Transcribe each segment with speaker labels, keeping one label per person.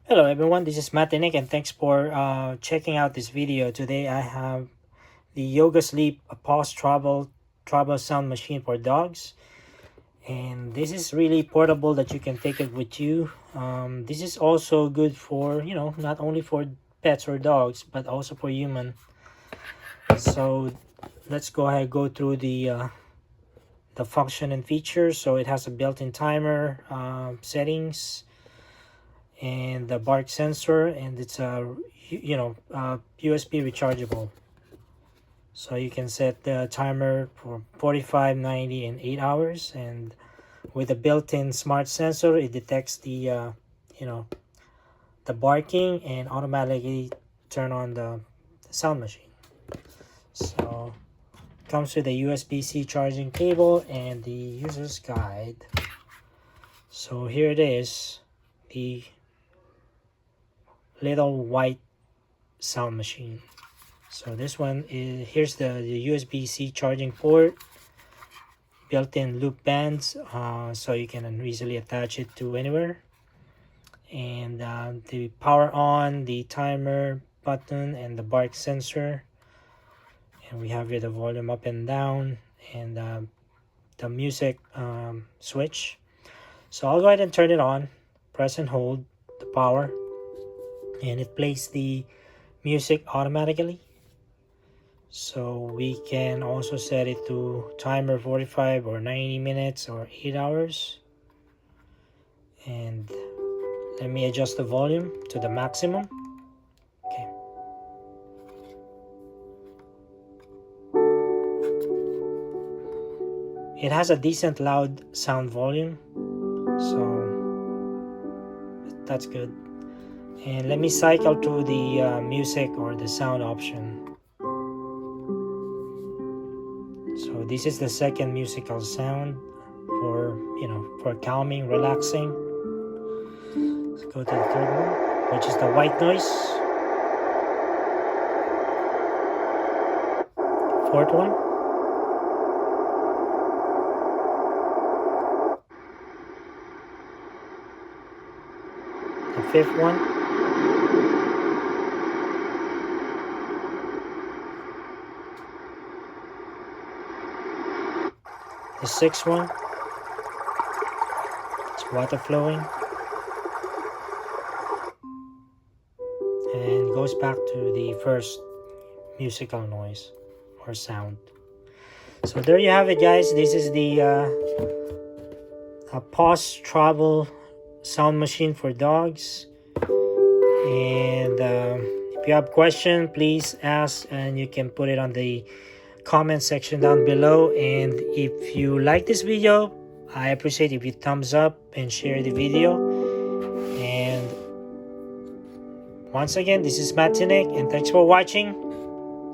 Speaker 1: Hello everyone, this is Matinik and thanks for checking out this video. Today I have the Yogasleep Pawzz travel sound machine for dogs, and this is really portable that you can take it with you. This is also good for not only for pets or dogs but also for human. So let's go ahead and go through the function and features. So it has a built-in timer, settings, and the bark sensor, and it's a USB rechargeable, so you can set the timer for 45, 90, and 8 hours. And with a built-in smart sensor, it detects you know the barking and automatically turn on the sound machine. So comes with a USB-C charging cable and the user's guide. So here it is, the little white sound machine. So this one is, here's the USB-C charging port, built-in loop bands, so you can easily attach it to anywhere, and the power on, the timer button, and the bark sensor. And we have here the volume up and down, and the music switch. So I'll go ahead and turn it on, press and hold the power, and it plays the music automatically. So we can also set it to timer 45 or 90 minutes or 8 hours. And let me adjust the volume to the maximum. Okay. It has a decent loud sound volume, so that's good. And let me cycle to the music or the sound option. So this is the second musical sound for for calming, relaxing. Let's go to the third one, which is the white noise. Fourth one. The fifth one. The sixth one. It's water flowing. And goes back to the first musical noise or sound. So there you have it, guys. This is the Pawzz travel sound machine for dogs. And if you have questions, please ask, and you can put it on the comment section down below. And if you like this video, I appreciate if you thumbs up and share the video. And once again, this is Matinik, and thanks for watching.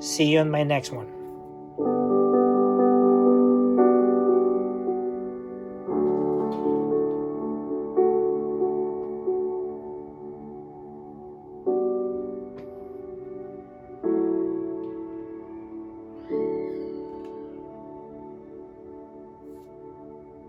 Speaker 1: See you on my next one.